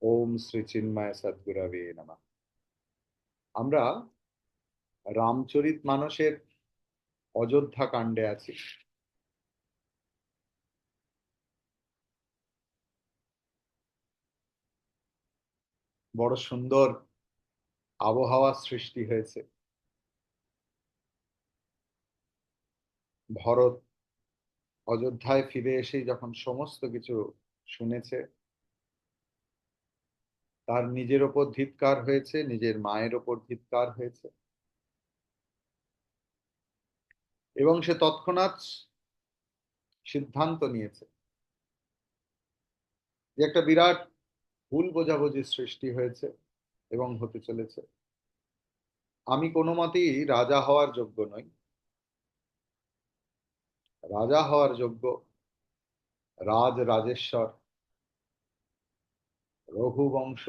ওম শ্রী চিন্ময় সদ্গুরবে নমঃ। আমরা রামচরিত মানসের অযোধ্যা কাণ্ডে আছি। বড় সুন্দর আবহাওয়া সৃষ্টি হয়েছে। ভরত অযোধ্যায় ফিরে এসে যখন সমস্ত কিছু শুনেছে, তার নিজের ওপর ধিক্কার হয়েছে, নিজের মায়ের ওপর ধিক্কার হয়েছে, এবং সে তৎক্ষণাৎ সিদ্ধান্ত নিয়েছে যে একটা বিরাট ভুল বোঝাবুঝির সৃষ্টি হয়েছে এবং হতে চলেছে। আমি কোনো মতেই রাজা হওয়ার যোগ্য নই। রাজা হওয়ার যোগ্য রাজেশ্বর, রঘুবংশ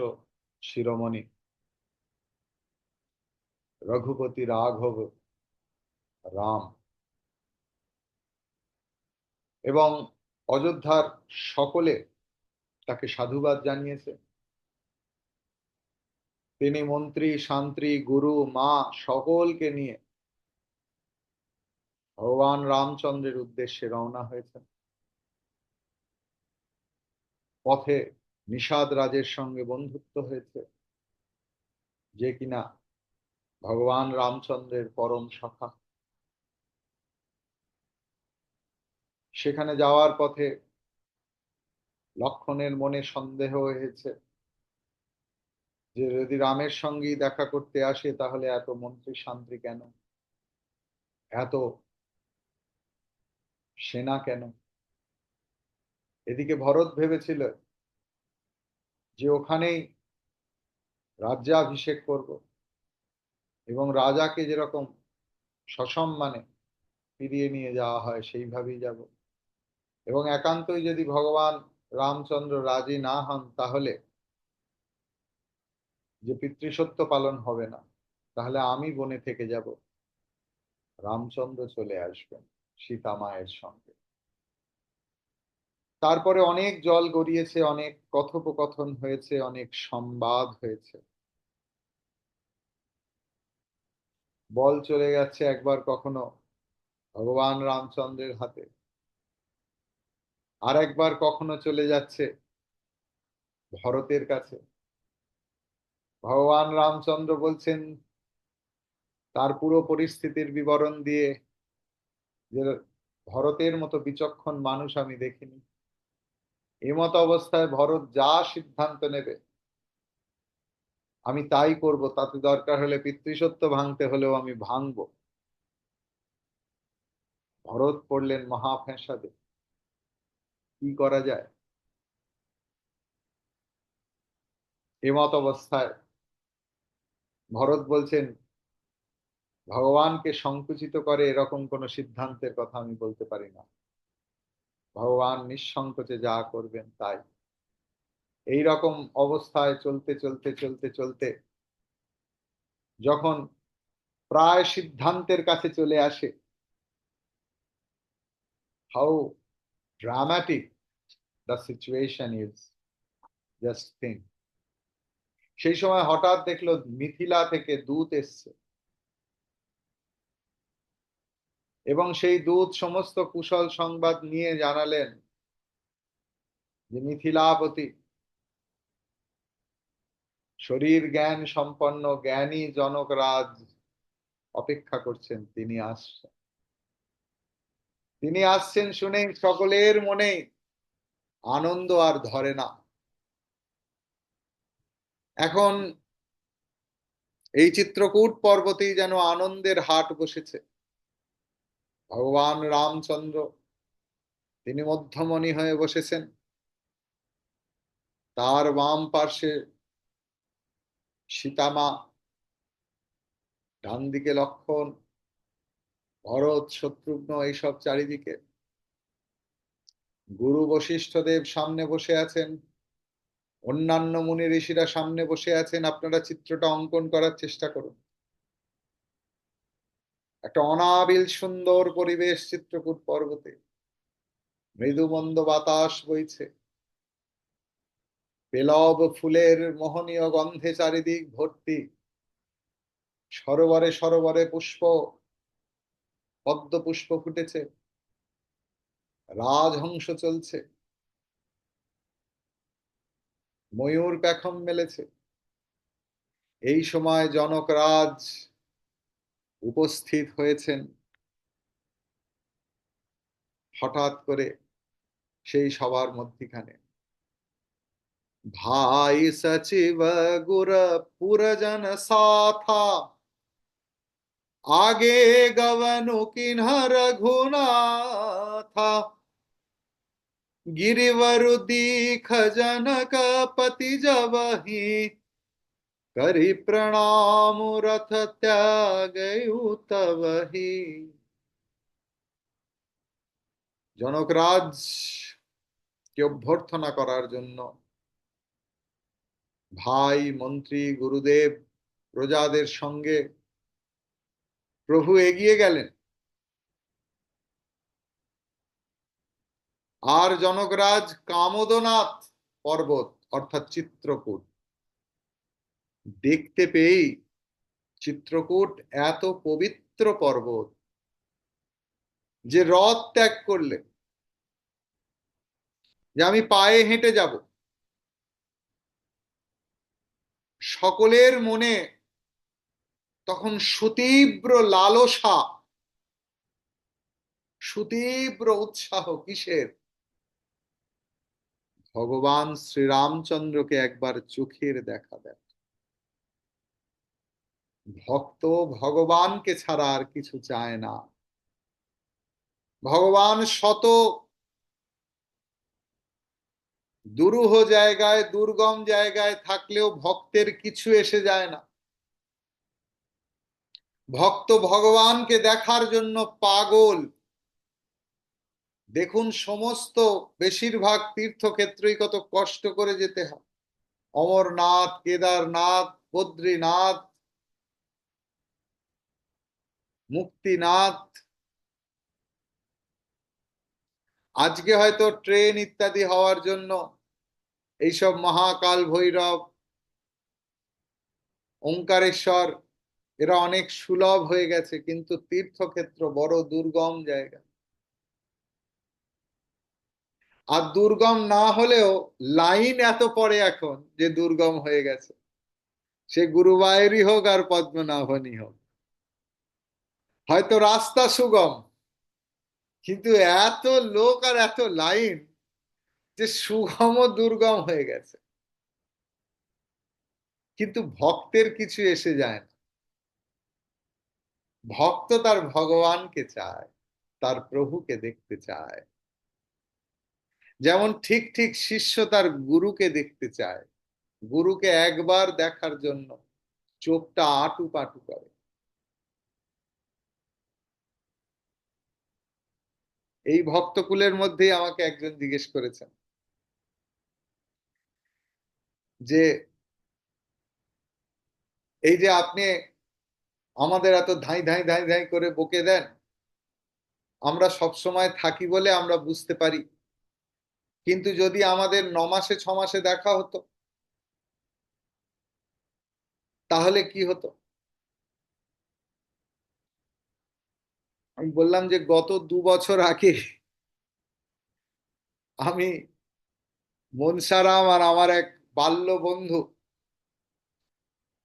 শিরোমণি, রঘুপতি রাঘব রাম। এবং অযোধ্যার সকলে তাকে সাধুবাদ জানিয়েছে। তিনি মন্ত্রী, শান্ত্রী, গুরু, মা সকলকে নিয়ে ভগবান রামচন্দ্রের উদ্দেশ্যে রওনা হয়েছেন। পথে নিষাদ রাজের সঙ্গে বন্ধুত্ব হয়েছে, যে কিনা ভগবান রামচন্দ্রের পরম সখা। সেখানে যাওয়ার পথে লক্ষণের মনে সন্দেহ হয়েছে যে যদি রামের সঙ্গেই দেখা করতে আসে তাহলে এত মন্ত্রী শান্তি কেন, এত সেনা কেন। এদিকে ভরত ভেবেছিল যে ওখানেই রাজ্যাভিষেক করব এবং রাজাকে যেরকম সসম্মানে ফিরিয়ে নিয়ে যাওয়া হয় সেইভাবেই যাব, এবং একান্তই যদি ভগবান রামচন্দ্র রাজি না হন তাহলে যে পিতৃসত্য পালন হবে না, তাহলে আমি বনে থেকে যাব, রামচন্দ্র চলে আসবেন সীতা মায়ের সঙ্গে। তারপরে অনেক জল গড়িয়েছে, অনেক কথোপকথন হয়েছে, অনেক সংবাদ হয়েছে। বল চলে গেছে একবার কখনো ভগবান রামচন্দ্রের হাতে, আর একবার কখনো চলে যাচ্ছে ভরতের কাছে। ভগবান রামচন্দ্র বলছেন তার পুরো পরিস্থিতির বিবরণ দিয়ে যে ভরতের মতো বিচক্ষণ মানুষ আমি দেখিনি। এমত অবস্থায় ভরত যা সিদ্ধান্ত নেবে আমি তাই করব, তাতে দরকার হলে পিতৃসত্য ভাঙতে হলেও আমি ভাঙবো। ভরত পড়লেন মহা ফ্যাসাদে। কি করা যায়? এমত অবস্থায় ভরত বলছেন ভগবানকে সংকুচিত করে এরকম কোন সিদ্ধান্তের কথা আমি বলতে পারি না। ভগবান নিঃসংকোচে যা করবেন তাই। এই রকম অবস্থায় চলতে চলতে চলতে চলতে যখন প্রায় সিদ্ধান্তের কাছে চলে আসে, how dramatic the situation is, just think. সেই সময় হঠাৎ দেখলো মিথিলা থেকে দূত এসছে, এবং সেই দূত সমস্ত কুশল সংবাদ নিয়ে জানালেন যে মিথিলাপতি শরীর জ্ঞান সম্পন্ন জ্ঞানী জনক রাজ অপেক্ষা করছেন, তিনি আসছেন। তিনি আসছেন শুনে সকলের মনে আনন্দ আর ধরে না। এখন এই চিত্রকূট পর্বতেই যেন আনন্দের হাট বসেছে। ভগবান রামচন্দ্র তিনি মধ্যমণি হয়ে বসেছেন, তার বাম পার্শ্বে সীতামা, ডান দিকে লক্ষণ, ভরত, শত্রুঘ্ন, এইসব চারিদিকে। গুরু বশিষ্ঠ দেব সামনে বসে আছেন, অন্যান্য মুনি ঋষিরা সামনে বসে আছেন। আপনারা চিত্রটা অঙ্কন করার চেষ্টা করুন। একটা অনাবিল সুন্দর পরিবেশ চিত্রকূট পর্বতে, মৃদু মন্দ বাতাস বইছে। পেলব ফুলের মোহনীয় গন্ধে চারিদিক ভর্তি, সরোবরে সরোবরে পুষ্প, পদ্ম পুষ্প ফুটেছে, রাজহংস চলছে, ময়ূর পেখম মেলেছে। এই সময় জনক রাজ উপস্থিত হয়েছেন হঠাৎ করে সেই সবার মধ্যিখানে। ভাই সচিব গুর পুরজন সাথা, आगे गवनु किन्ह रघुनाथा, गिरिवरु दीख जनक पति जबहि, करि प्रणाम रथ त्यागयु तबहि। জনকরাজ কে অভ্যর্থনা করার জন্য ভাই, মন্ত্রী, গুরুদেব, প্রজাদের সঙ্গে প্রভু এগিয়ে গেলেন। আর জনকরাজ কামোদনাথ পর্বত অর্থাৎ চিত্রকূট দেখতে পেয়েই, চিত্রকূট এত পবিত্র পর্বত যে রথ ত্যাগ করলেন, যে আমি পায়ে হেঁটে যাব। সকলের মনে তখন সুতীব্র লালসা, সুতীব্র উৎসাহ। কিসের? ভগবান শ্রীরামচন্দ্রকে একবার চোখের দেখা দেন। ভক্ত ভগবানকে ছাড়া আর কিছু চায় না। ভগবান শত দুরূহ জায়গায়, দুর্গম জায়গায় থাকলেও ভক্তের কিছু এসে যায় না। ভক্ত ভগবানকে দেখার জন্য পাগল। দেখুন, সমস্ত বেশিরভাগ তীর্থক্ষেত্রই কত কষ্ট করে যেতে হয়। অমরনাথ, কেদারনাথ, বদ্রীনাথ, মুক্তিনাথ। আজকে হয়তো ট্রেন ইত্যাদি হওয়ার জন্য এইসব মহাকাল ভৈরব, ওঙ্কারেশ্বর এরা অনেক সুলভ হয়ে গেছে, কিন্তু তীর্থক্ষেত্র বড় দুর্গম জায়গা। আর দুর্গম না হলেও লাইন এত পড়ে এখন যে দুর্গম হয়ে গেছে। সে গুরুবায়ুরই হোক আর পদ্মনাভনই হোক। হয়তো রাস্তা সুগম, কিন্তু এত লোক আর এত লাইন যে সুগম ও দুর্গম হয়ে গেছে। কিন্তু ভক্তের কিছু এসে যায় না। ভক্ত তার ভগবানকে চায়, তার প্রভুকে দেখতে চায়। যেমন ঠিক ঠিক শিষ্য তার গুরুকে দেখতে চায়। গুরুকে একবার দেখার জন্য চোখটা আটু পাটু করে। এই ভক্তকুলের মধ্যেই আমাকে একজন জিজ্ঞেস করেছেন যে এই যে আপনি আমাদের এত ধাই ধাই ধাই ধাই করে বকে দেন, আমরা সব সময় থাকি বলে আমরা বুঝতে পারি, কিন্তু যদি আমাদের 9 মাসে 6 মাসে দেখা হতো তাহলে কি হতো? আমি বললাম যে গত 2 বছর আগে আমি মনসারাম আর আমার এক বাল্য বন্ধু,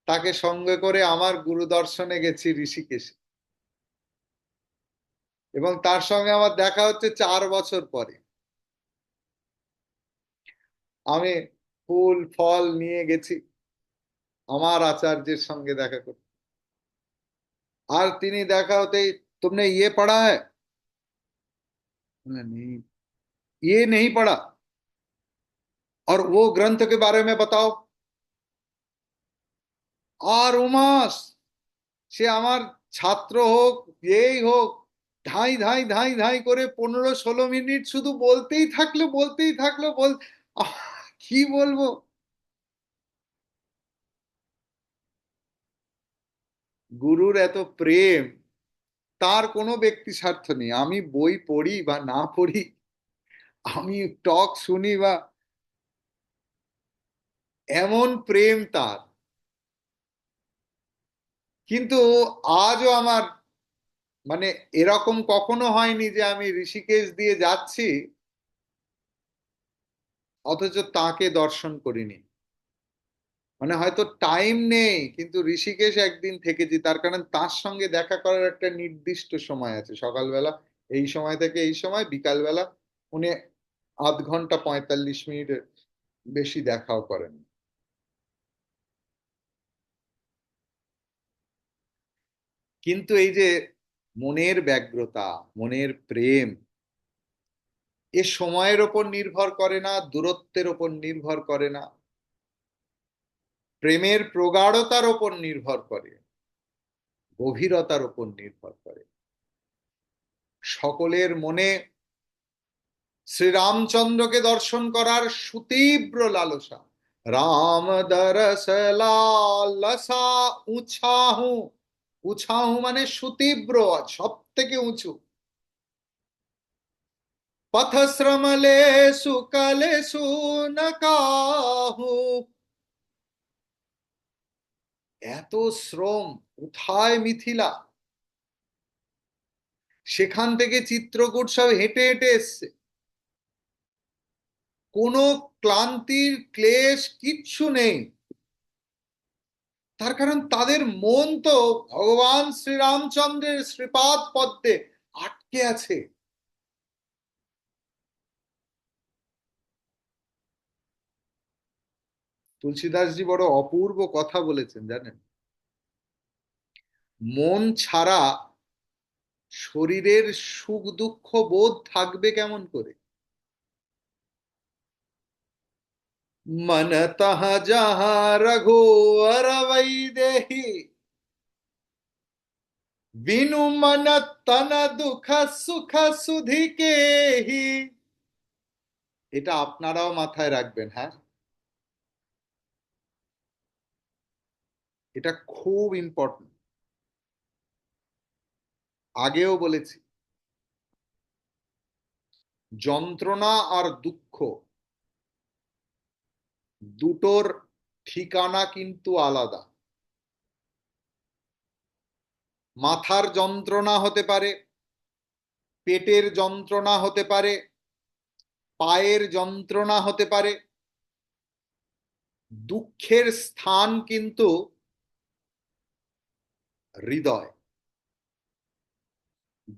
তাকে সঙ্গে করে আমার গুরু দর্শনে গেছি ঋষিকেশে, এবং তার সঙ্গে আমার দেখা হচ্ছে 4 বছর পরে। আমি ফুল ফল নিয়ে গেছি আমার আচার্যের সঙ্গে দেখা করতে। আর তিনি দেখা হতেই, तुमने ये पढ़ा है? नहीं, ये नहीं पढ़ा, और वो ग्रंथ के बारे में बताओ। আর উমাস, সে আমার ছাত্র হোক, যেই হোক, ধাই ধাই ধাই ধাই করে 15-16 মিনিট শুধু বলতেই থাকলো, বলতেই থাকলো, আহ, কি বলবো। গুরুর এত প্রেম, তার কোনো ব্যক্তি স্বার্থ নেই। আমি বই পড়ি বা না পড়ি, আমি টক শুনি বা এমন প্রেম তার। কিন্তু আজও আমার মানে এরকম কখনো হয়নি যে আমি ঋষিকেশ দিয়ে যাচ্ছি অথচ তাকে দর্শন করিনি। মানে হয়তো টাইম নেই, কিন্তু ঋষিকেশ একদিন থেকেছি, তার কারণ তার সঙ্গে দেখা করার একটা নির্দিষ্ট সময় আছে। সকালবেলা এই সময় থেকে এই সময়, বিকালবেলা উনি 0.5 ঘন্টা 45 মিনিটের বেশি দেখাও করেন। কিন্তু এই যে মনের ব্যগ্রতা, মনের প্রেম, এ সময়ের ওপর নির্ভর করে না, দূরত্বের ওপর নির্ভর করে না, প্রেমের প্রগাঢ়তার ওপর নির্ভর করে, গভীরতার ওপর নির্ভর করে। সকলের মনে শ্রীরামচন্দ্রকে দর্শন করার সুতীব্র লালসা। রাম দরস লালসা উছাহু, উছাহু মানে সুতীব্র, সব থেকে উঁচু। পথ শ্রমলে সুকলে সুনকাহু, এত শ্রম, কোথায় মিথিলা, সেখান থেকে চিত্রকূট সব হেঁটে হেঁটে এসছে। কোনো ক্লান্তির ক্লেশ কিচ্ছু নেই, তার কারণ তাদের মন তো ভগবান শ্রীরামচন্দ্রের শ্রীপাদ পদ্মে আটকে আছে। তুলসীদাসজি বড় অপূর্ব কথা বলেছেন জানেন, মন ছাড়া শরীরের সুখ দুঃখ বোধ থাকবে কেমন করে। মন তাহা যাহা রঘুवर वै देहि, বিনু মন তন দুঃখ সুখ সুধি কেহি। এটা আপনারাও মাথায় রাখবেন, হ্যাঁ, এটা খুব ইম্পর্টেন্ট। আগেও বলেছি, যন্ত্রণা আর দুঃখ দুটোর ঠিকানা কিন্তু আলাদা। মাথার যন্ত্রণা হতে পারে, পেটের যন্ত্রণা হতে পারে, পায়ের যন্ত্রণা হতে পারে, দুঃখের স্থান কিন্তু হৃদয়।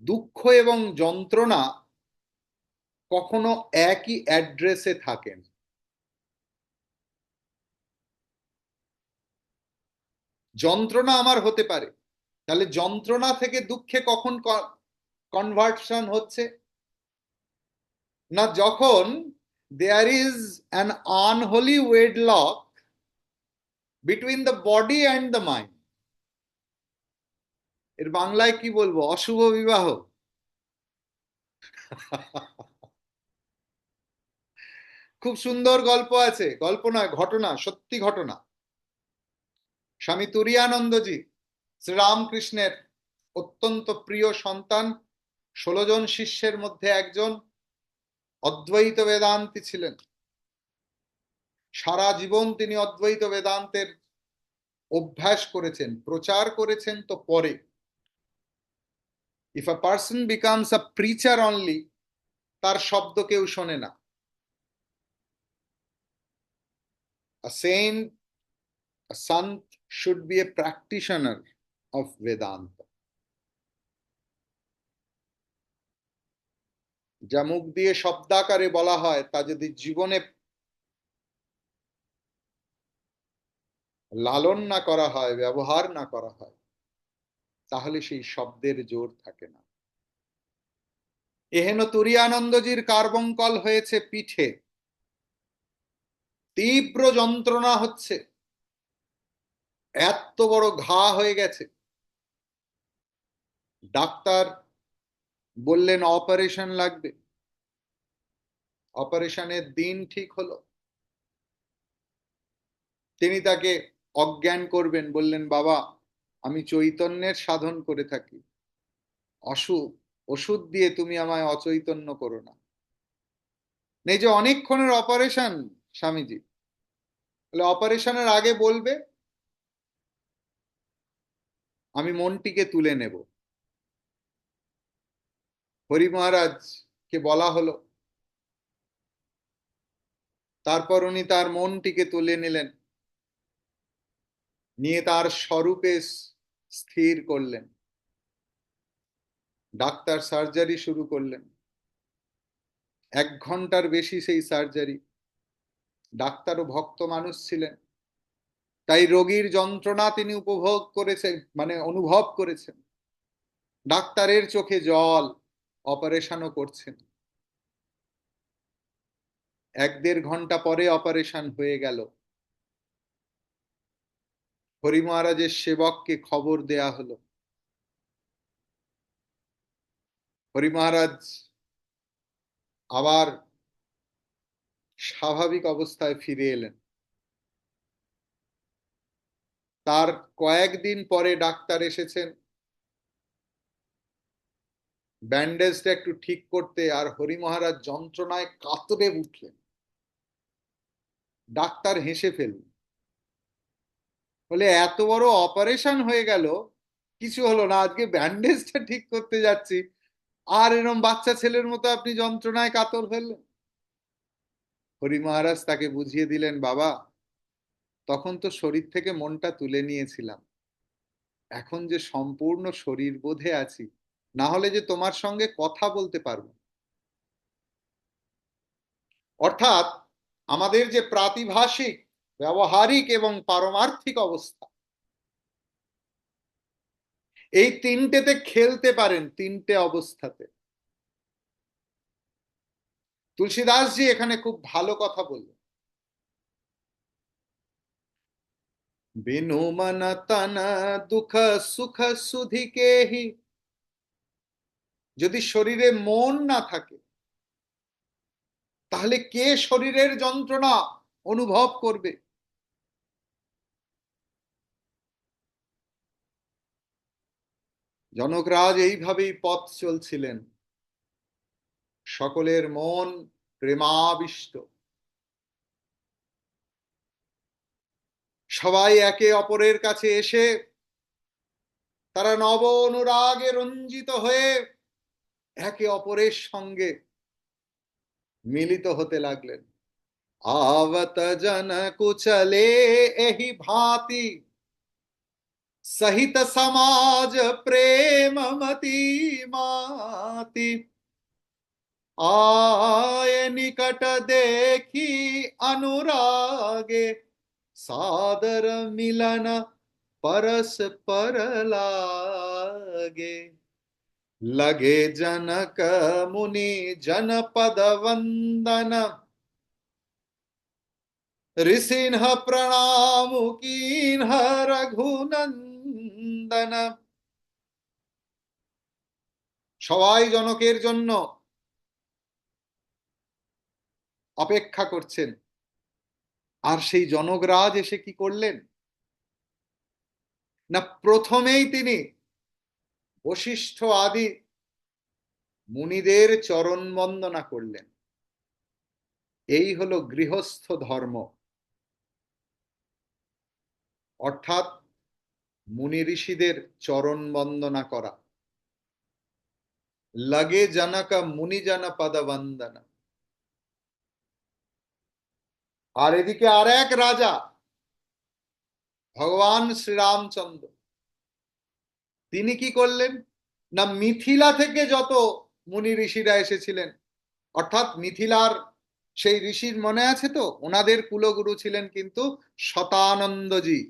দুঃখ এবং যন্ত্রণা কখনো একই অ্যাড্রেসে থাকেন। যন্ত্রণা আমার হতে পারে, তাহলে যন্ত্রণা থেকে দুঃখে কখন কনভার্সন হচ্ছে? না যখন there is an unholy wedlock between the body and the mind. এর বাংলায় কি বলবো, অশুভ বিবাহ। খুব সুন্দর গল্প আছে, গল্প নয় ঘটনা, সত্যি ঘটনা। স্বামী তুরীয়ানন্দজি শ্রীরামকৃষ্ণের অত্যন্ত প্রিয় সন্তান, 16 জন শিষ্যের মধ্যে একজন, অদ্বৈত বেদান্তি ছিলেন। সারা জীবন তিনি অদ্বৈত বেদান্তের অভ্যাস করেছেন, প্রচার করেছেন তো পরে। If a person becomes a preacher only, তার শব্দ কেউ শোনে না। আ সেন্ট, আ সন্ত should B A practitioner of Vedanta. যা মুখ দিয়ে শব্দাকারে বলা হয় তা যদি জীবনে লালন না করা হয়, ব্যবহার না করা হয়, তাহলে সেই শব্দের জোর থাকে না। এহেন তুরীয়ানন্দজির কার্বঙ্কল হয়েছে পিঠে, তীব্র যন্ত্রণা হচ্ছে, এত বড় ঘা হয়ে গেছে। ডাক্তার বললেন অপারেশন লাগবে। অপারেশনের দিন ঠিক হলো, তিনি তাকে অজ্ঞান করবেন, বললেন বাবা আমি চৈতন্যের সাধন করে থাকি, অসুখ ওষুধ দিয়ে তুমি আমায় অচৈতন্য করো না। এই যে অনেকক্ষণের অপারেশন স্বামীজি, তাহলে অপারেশনের আগে বলবে আমি মনটিকে তুলে নেব। হরি মহারাজকে বলা হলো, তারপর উনি তার মনটিকে তুলে নিলেন, নিয়ে তার স্বরূপে স্থির করলেন। ডাক্তার সার্জারি শুরু করলেন। 1 ঘন্টার বেশি সেই সার্জারি। ডাক্তারও ভক্ত মানুষ ছিলেন, তাই রোগীর যন্ত্রণা তিনি উপভোগ করেছেন, মানে অনুভব করেছেন। ডাক্তারের চোখে জল, অপারেশনও করছেন। 1-1.5 ঘন্টা পরে অপারেশন হয়ে গেল। হরি মহারাজের সেবককে খবর দেয়া হলো। হরি মহারাজ আবার স্বাভাবিক অবস্থায় ফিরে এলেন। তার কয়েকদিন পরে ডাক্তার এসেছেন ব্যান্ডেজটা একটু ঠিক করতে, আর হরি মহারাজ যন্ত্রণায় কাতরে উঠলেন। ডাক্তার হেসে ফেলল, বলে এত বড় অপারেশন হয়ে গেল, কিছু হলো না, আজকে ব্যান্ডেজটা ঠিক করতে যাচ্ছি, আর এরকম বাচ্চা ছেলের মতো আপনি যন্ত্রণায় কাতর হলেন। হরি মহারাজ তাকে বুঝিয়ে দিলেন, বাবা তখন তো শরীর থেকে মনটা তুলে নিয়েছিলাম, এখন যে সম্পূর্ণ শরীর বোধে আছি, না হলে যে তোমার সঙ্গে কথা বলতে পারবো। অর্থাৎ আমাদের যে প্রাতিভাসিক, ব্যবহারিক এবং পারমার্থিক অবস্থা, এই তিনটেতে খেলতে পারেন, তিনটে অবস্থাতে। তুলসীদাসজি এখানে খুব ভালো কথা বললেন। बिनु मन तन दुख सुख सुधि के ही, যদি শরীরে মন না থাকে তাহলে কে শরীরের যন্ত্রণা অনুভব করবে? জনকরাজ এইভাবেই পথ চলছিলেন। সকলের মন প্রেমাবিষ্ট, সবাই একে অপরের কাছে এসে তারা নব অনুরাগে রঞ্জিত হয়ে একে অপরের সঙ্গে মিলিত হতে লাগলেন। आवत जन कुचले एहि भांति, सहित समाज प्रेम मति माति। आय निकट देखी अनुरागे, सादर मिलन परस पर लागे। लगे जनक मुनि जनपद वंदन, ऋषिन्ह प्रणाम कीन्ह रघुनंदन। সবাই জনকের জন্য অপেক্ষা করছেন, আর সেই জনকরাজ এসে কি করলেন না, প্রথমেই তিনি বশিষ্ঠ আদি মুনিদের চরণ বন্দনা করলেন। এই হলো গৃহস্থ ধর্ম, অর্থাৎ মুনি ঋষিদের চরণ বন্দনা করা। লাগে জনক মুনি জন পদ বন্দনা। আর এদিকে আর এক রাজা ভগবান শ্রীরামচন্দ্র, তিনি কি করলেন না, মিথিলা থেকে যত মুনি ঋষিরা এসেছিলেন, অর্থাৎ মিথিলার সেই ঋষির মনে আছে তো, ওনাদের কুলগুরু ছিলেন কিন্তু শতানন্দজি।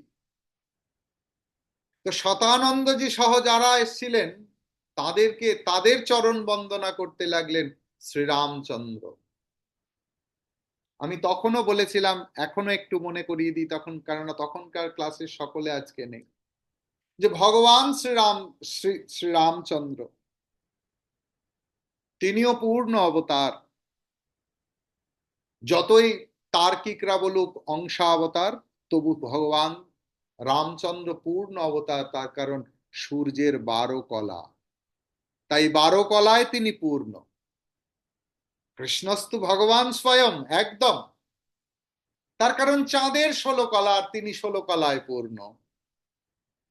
তো শতানন্দজি সহ যারা এসেছিলেন তাদেরকে, তাদের চরণ বন্দনা করতে লাগলেন শ্রীরামচন্দ্র। আমি তখনও বলেছিলাম, এখনো একটু মনে করিয়ে দিই, তখন কেননা তখনকার ক্লাসের সকলে আজকে নেই, যে ভগবান শ্রীরামচন্দ্র তিনিও পূর্ণ অবতার। যতই তার্কিকরা বলুক অংশাবতার, তবু ভগবান রামচন্দ্র পূর্ণ অবতার, তার কারণ সূর্যের 12 কলা, তাই 12 কলায় তিনি পূর্ণ। কৃষ্ণস্তু ভগবান স্বয়ং, একদম। তার কারণ চাঁদের 16 কলা আর তিনি 16 কলায় পূর্ণ,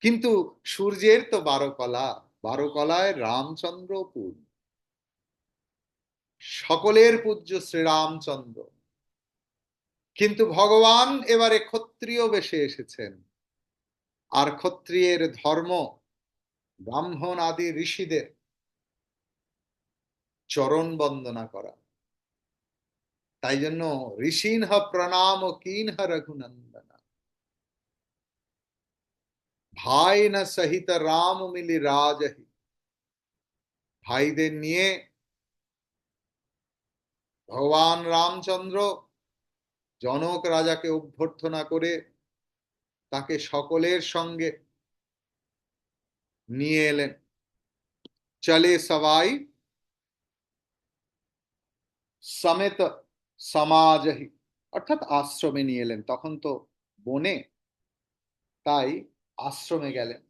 কিন্তু সূর্যের তো 12 কলা, 12 কলায় রামচন্দ্র পূর্ণ, সকলের পূজ্য শ্রীরামচন্দ্র। কিন্তু ভগবান এবারে ক্ষত্রিয় বেশে এসেছেন, আর ক্ষত্রিয়ের ধর্ম ব্রাহ্মণ আদি ঋষিদের চরণ বন্দনা করা। তাই জন্য ঋষিনহ প্রণাম কিনহ রঘুনন্দনা, ভাই না সহিত রাম মিলি রাজহি। ভাইদের নিয়ে ভগবান রামচন্দ্র জনক রাজাকে অভ্যর্থনা করে তাকে সকলের সঙ্গে নিয়ে এলেন। চলে সবাই সমেত সমাজহি, অর্থাৎ আশ্রমে নিয়ে এলেন। তখন তো বনে, তাই আশ্রমে গেলেন।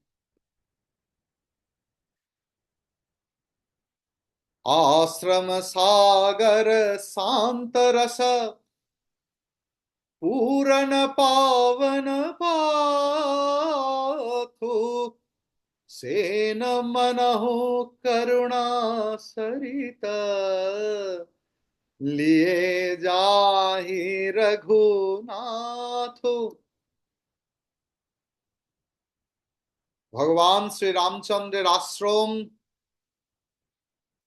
आश्रम सागर शांत रस पूरन पावन पाथु, सेन मनहु करुणा सरित लिए जाहि रघुनाथु। ভগবান শ্রী রামচন্দ্রের আশ্রম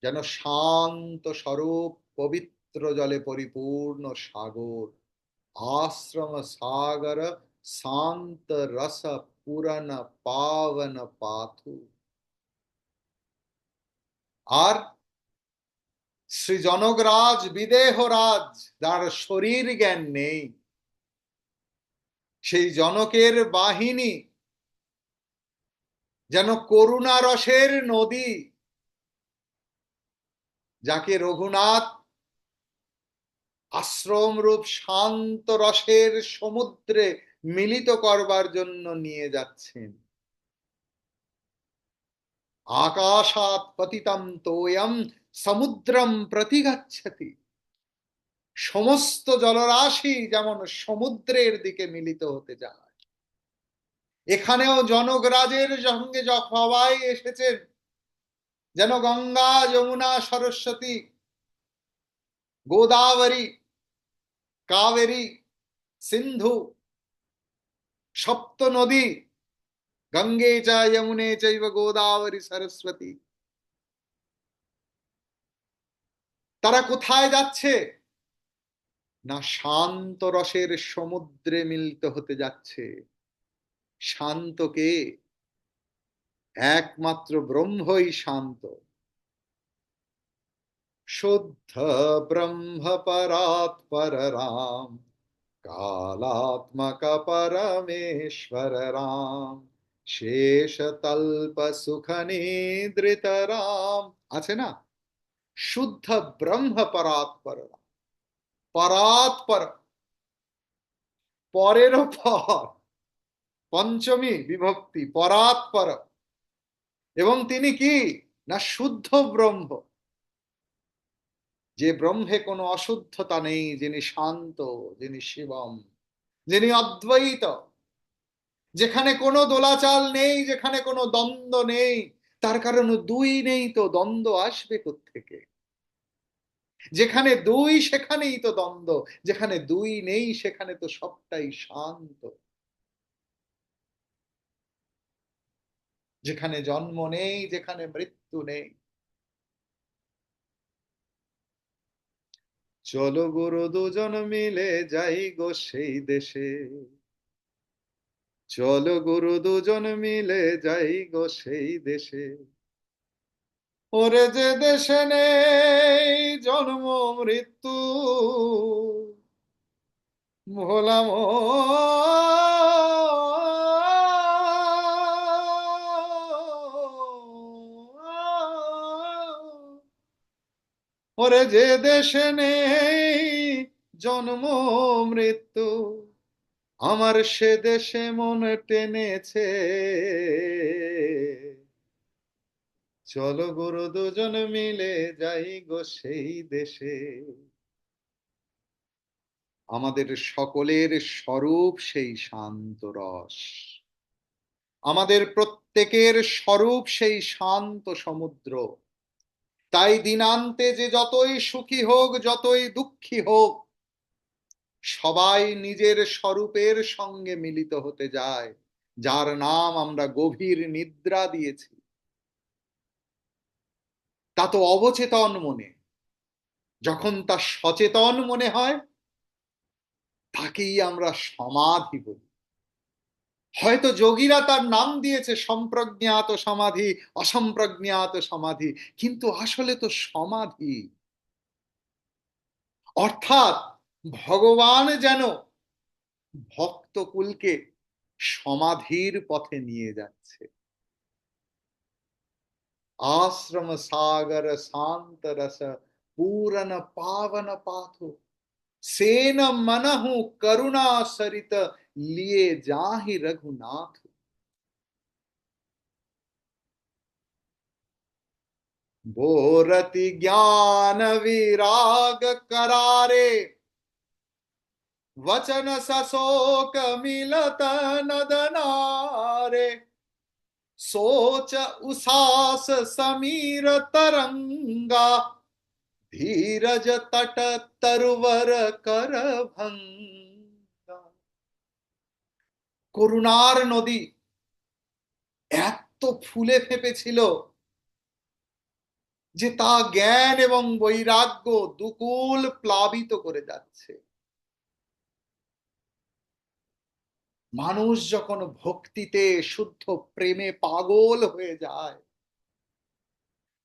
যেন শান্ত স্বরূপ পবিত্র জলে পরিপূর্ণ সাগর। आश्रम सागर शांत रस पूरन पावन पाथु। আর শ্রী জনকরাজ বিদেহরাজ, যার শরীর জ্ঞান নেই, সেই জনকের বাহিনী যেন করুণা রসের নদী, যাকে রঘুনাথ আশ্রম রূপ শান্ত রসের সমুদ্রে মিলিত করবার জন্য নিয়ে যাচ্ছেন। আকাশাৎ পতিতম তোয়ম সমুদ্রম প্রতি গচ্ছতি। সমস্ত জলরাশি যেমন সমুদ্রের দিকে মিলিত হতে যায়, এখানেও জনকরাজের সঙ্গে সবাই এসেছেন যেন গঙ্গা যমুনা সরস্বতী গোদাবরী কাবেরী সিন্ধু সপ্ত নদী, গঙ্গে চ যমুনে চৈব গোদাবরী সরস্বতী। তারা কোথায় যাচ্ছে না? শান্ত রসের সমুদ্রে মিলিত হতে যাচ্ছে। শান্তকে একমাত্র ব্রহ্মই শান্ত। শুদ্ধ ব্রহ্ম পরাৎপর রাম, কালাত্মক পরমেশ্বর রাম, শেষ তল্প সুখ নিদ্রিত রাম। আছে না, শুদ্ধ ব্রহ্ম পরাৎপর রাম। পরাৎপর, পরেরও পর, পঞ্চমী বিভক্তি, পরাৎপর। এবং তিনি কি না শুদ্ধ ব্রহ্ম, যে ব্রহ্মে কোনো অশুদ্ধতা নেই, যিনি শান্ত, যিনি শিবম, যিনি অদ্বৈত, যেখানে কোনো দোলাচাল নেই, যেখানে কোনো দ্বন্দ্ব নেই। তার কারণ দুই নেই তো দ্বন্দ্ব আসবে কোত্থেকে? যেখানে দুই সেখানেই তো দ্বন্দ্ব, যেখানে দুই নেই সেখানে তো সবটাই শান্ত। যেখানে জন্ম নেই, যেখানে মৃত্যু নেই। চলো গুরু দুজন মিলে যাই গো সেই দেশে, চলো গুরু দুজন মিলে যাই গো সেই দেশে। ওরে যে দেশে নেই জন্ম মৃত্যু, ভোলাম ওরে যে দেশে নেই জন্ম মৃত্যু, আমার সে দেশে মন টেনেছে। চলো গুরু দুজন মিলে যাই গো সেই দেশে। আমাদের সকলের স্বরূপ সেই শান্ত রস, আমাদের প্রত্যেকের স্বরূপ সেই শান্ত সমুদ্র। তাই দিনান্তে যে যতই সুখী হোক, যতই দুঃখী হোক, সবাই নিজের স্বরূপের সঙ্গে মিলিত হতে যায়, যার নাম আমরা গভীর নিদ্রা দিয়েছি। তা তো অবচেতন মনে। যখন তা সচেতন মনে হয়, তাকেই আমরা সমাধি বলি। হয়তো যোগীরা তার নাম দিয়েছে সম্প্রজ্ঞাত সমাধি, অসম্প্রজ্ঞাত সমাধি, কিন্তু আসলে তো সমাধি। অর্থাৎ ভগবান যেন ভক্তকুলকে সমাধির পথে নিয়ে যাচ্ছে। आश्रम सागर शांत रस पूरन पावन पाथो, सेन मनहु करुणा सरित लिए जाहि रघुनाथ। बोरति ज्ञान विराग करारे, वचन सशोक मिलत नदनारे। सोच उसास समीर तरंगा, धीरज तट तरवर कर भंगा। করুণার নদী এত ফুলে ফেপেছিল যে তা জ্ঞান এবং বৈরাগ্য দুকুল প্লাবিত করে যাচ্ছে। মানুষ যখন ভক্তিতে শুদ্ধ প্রেমে পাগল হয়ে যায়,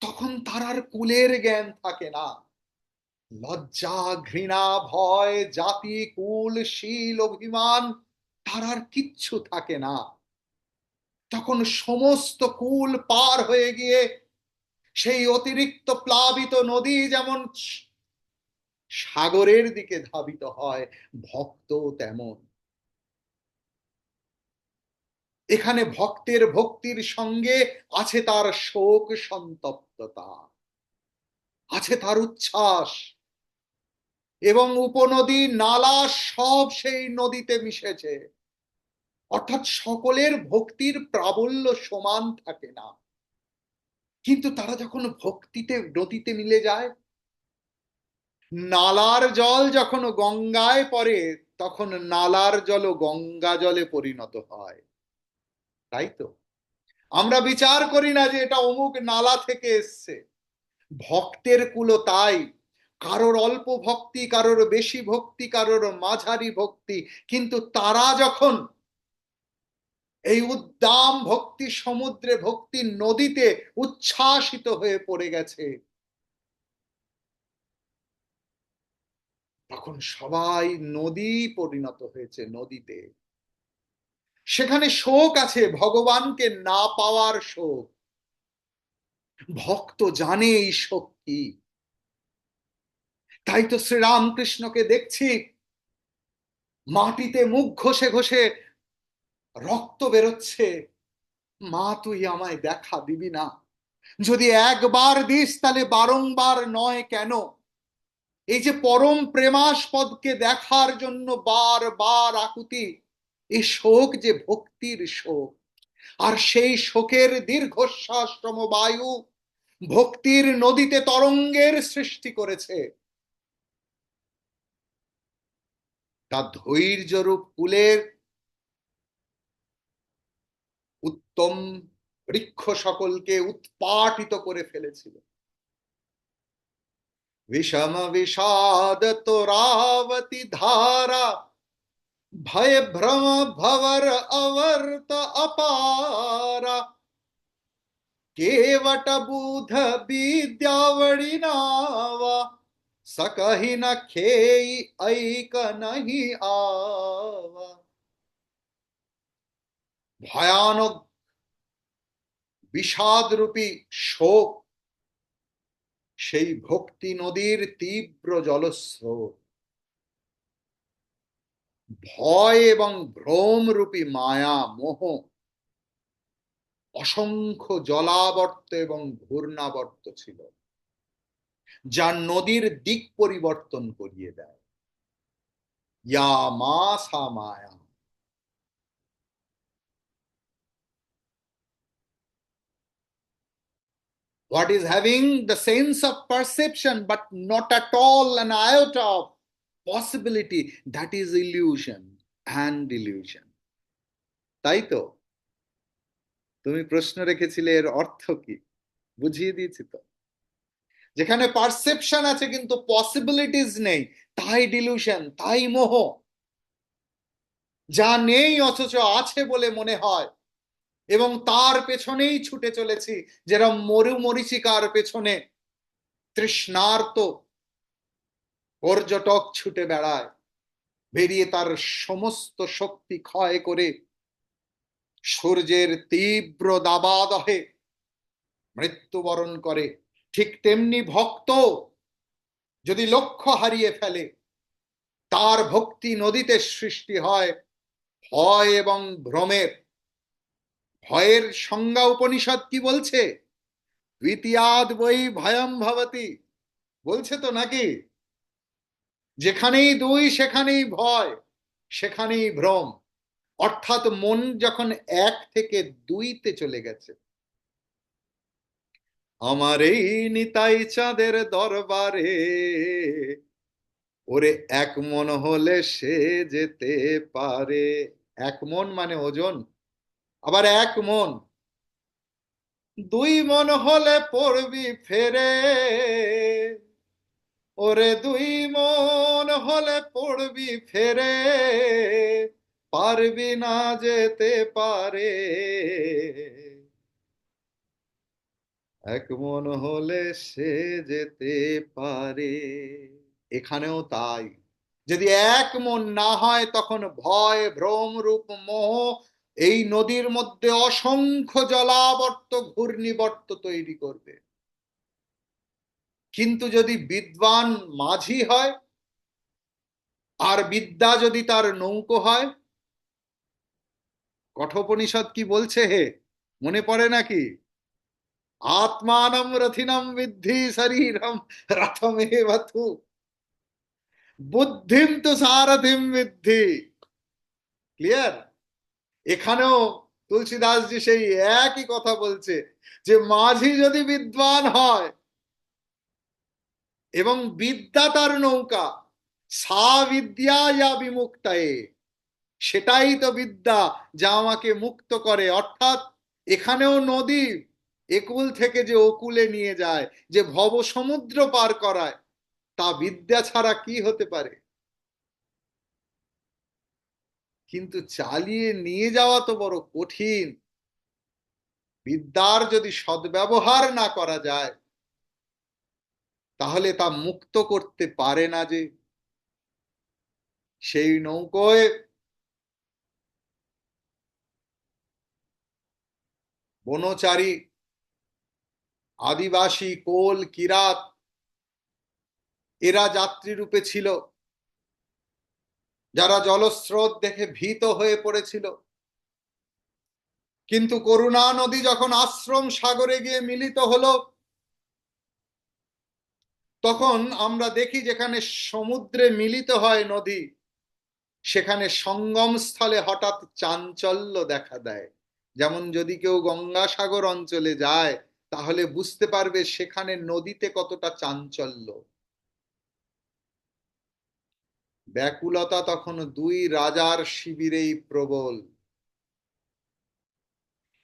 তখন তার আর কুলের জ্ঞান থাকে না। লজ্জা, ঘৃণা, ভয়, জাতি, কুল, শীল, অভিমান, তার আর কিচ্ছু থাকে না। তখন সমস্ত কুল পার হয়ে গিয়ে সেই অতিরিক্ত প্লাবিত নদী যেমন সাগরের দিকে ধাবিত হয়, ভক্ত তেমন। এখানে ভক্তের ভক্তির সঙ্গে আছে তার শোক সন্তপ্ততা, আছে তার উচ্ছ্বাস, এবং উপনদী নালা সব সেই নদীতে মিশেছে। অর্থাৎ সকলের ভক্তির প্রাবল্য সমান থাকে না, কিন্তু তারা যখন ভক্তিতে নদীতে মিলে যায়, নালার জল যখন গঙ্গায় পড়ে, তখন নালার জল গঙ্গা জলে পরিণত হয়। তাই তো আমরা বিচার করি না যে এটা অমুক নালা থেকে এসছে। ভক্তের কুলো তাই, কারোর অল্প ভক্তি, কারোর বেশি ভক্তি, কারোর মাঝারি ভক্তি, কিন্তু তারা যখন এই উদ্দাম ভক্তি সমুদ্রে, ভক্তি নদীতে উচ্ছ্বাসিত হয়ে পড়ে গেছে, তখন সবাই নদী পরিণত হয়েছে নদীতে। সেখানে শোক আছে, ভগবানকে না পাওয়ার শোক। ভক্ত জানে এই শোক কি। তাই তো শ্রীরামকৃষ্ণকে দেখছি মাটিতে মুখ ঘষে ঘষে রক্ত বেরোচ্ছে। মা, তুই আমায় দেখা দিবি না? যদি একবার দিস তাহলে বারংবার নয় কেন? এই যে পরম প্রেমাস্পদকে দেখার জন্য বারবার আকুতি, এই শোক যে ভক্তির শোক। আর সেই শোকের দীর্ঘশ্বাসতম বায়ু ভক্তির নদীতে তরঙ্গের সৃষ্টি করেছে। তা ধৈর্যরূপ কুলের উত্তম বৃক্ষ সকলকে উৎপাটিত করে ফেলেছিল। विषम विषाद तोरावती धारा, भय भ्रम भवर अवर्त अपारा। केवट बुध विद्यावड़ी नावा, सकहि न खेई ऐक नहीं आवा। ভয়ানক বিষাদ রূপী শোক সেই ভক্তি নদীর তীব্র জলস্রোত, ভয় এবং ভ্রম রূপী মায়া মোহ অসংখ্য জলাবর্ত এবং ঘূর্ণাবর্ত ছিল, যা নদীর দিক পরিবর্তন করিয়ে দেয়। या मा सा माया। What is having the sense of perception but not at all an iota of possibility, that is illusion and delusion। তাই তো তুমি প্রশ্ন রেখেছিলে এর অর্থ কি, বুঝিয়ে দিয়েছি তো। যেখানে পারসেপশন আছে কিন্তু পসিবিলিটিস নেই, তাই ডিলিউশন, তাই মোহ। যা নেই অথচ আছে বলে মনে হয়, এবং তার পেছনেই ছুটে চলেছি, যেরকম মরুমরীচিকার পেছনে তৃষ্ণার্ত পর্যটক ছুটে বেড়ায়, বেরিয়ে তার সমস্ত শক্তি ক্ষয় করে সূর্যের তীব্র দাবাদহে মৃত্যুবরণ করে। ঠিক তেমনি ভক্ত যদি লক্ষ্য হারিয়ে ফেলে, তার ভক্তি নদীতে সৃষ্টি হয় ভয় এবং ভ্রমের। ভয়ের সংজ্ঞা উপনিষদ কি বলছে? দ্বিতীয়াদ বৈ ভয়ম ভবতি, বলছে তো নাকি? যেখানেই দুই সেখানেই ভয়, সেখানেই ভ্রম। অর্থাৎ মন যখন এক থেকে দুইতে চলে গেছে, আমার এই নিতাই চাঁদের দরবারে, ওরে এক মন হলে সে যেতে পারে। এক মন মানে ওজন, আবার এক মন। দুই মন হলে পড়বি ফেরে, ওরে দুই মন হলে পড়বি ফেরে, পারবি না যেতে পারে। এক মন হলে সে যেতে পারে। এখানেও তাই। যদি এক মন না হয়, তখন ভয় ভ্রম রূপ মোহ এই নদীর মধ্যে অসংখ্য জলাবর্ত ঘূর্ণিবর্ত তৈরি করবে। কিন্তু যদি বিদ্বান মাঝি হয়, আর বিদ্যা যদি তার নৌকো হয়, কঠোপনিষদ কি বলছে হে, মনে পড়ে নাকি? আত্মানম রথিনম বিদ্ধি শরীরম রথমেব তু, বুদ্ধিম তু সারথিম বিদ্ধি। ক্লিয়ার? এখানেও তুলসীদাসজি সেই একই কথা বলছে, যে মাঝি যদি বিদ্বান হয় এবং বিদ্যা তার নৌকা, সা বিদ্যা ইয়া বিমুক্তায়ে, সেটাই তো বিদ্যা যা আমাকে মুক্ত করে। অর্থাৎ এখানেও নদী একুল থেকে যে ওকুলে নিয়ে যায়, যে ভব সমুদ্র পার করায়, তা বিদ্যা ছাড়া কি হতে পারে? কিন্তু চালিয়ে নিয়ে যাওয়া তো বড় কঠিন। বিদ্যার যদি সদ্ব্যবহার না করা যায়, তাহলে তা মুক্ত করতে পারে না। যে সেই নৌকোয় বনচারী, আদিবাসী, কোল, কিরাত, এরা যাত্রী রূপে ছিল, যারা জলস্রোত দেখে ভীত হয়ে পড়েছিল। কিন্তু করুণা নদী যখন আশ্রম সাগরে গিয়ে মিলিত হলো, তখন আমরা দেখি যেখানে সমুদ্রে মিলিত হয় নদী, সেখানে সঙ্গম স্থলে হঠাৎ চাঞ্চল্য দেখা দেয়। যেমন যদি কেউ গঙ্গাসাগর অঞ্চলে যায়, তাহলে বুঝতে পারবে সেখানে নদীতে কতটা চাঞ্চল্য। ব্যাকুলতা তখন দুই রাজার শিবিরেই প্রবল।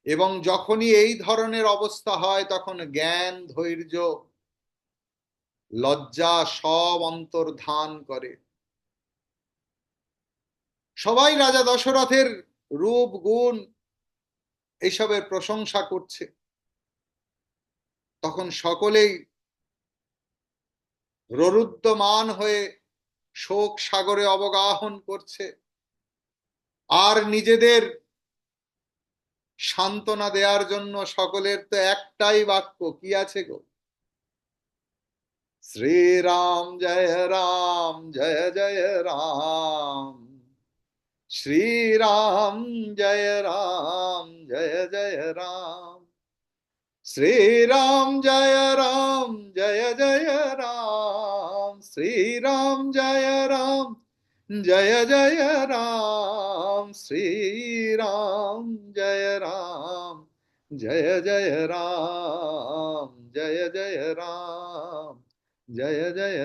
এবং যখনই এই ধরনের অবস্থা হয়, তখন জ্ঞান, ধৈর্য, লজ্জা সব অন্তর্ধান করে। সবাই রাজা দশরথের রূপ গুণ এইসবের প্রশংসা করছে। তখন সকলেই ররুদ্যমান হয়ে শোক সাগরে অবগাহন করছে। আর নিজেদের সান্ত্বনা দেওয়ার জন্য সকলের তো একটাই বাক্য, কি আছে গো? শ্রীরাম জয় রাম, জয় জয় রাম, শ্রীরাম জয় রাম, জয় জয় রাম, শ্রীরাম জয় রাম, জয় জয় রাম, শ্রীরাম জয় রাম, जय जय राम श्री राम, जय राम, जय जय राम, जय जय राम, जय जय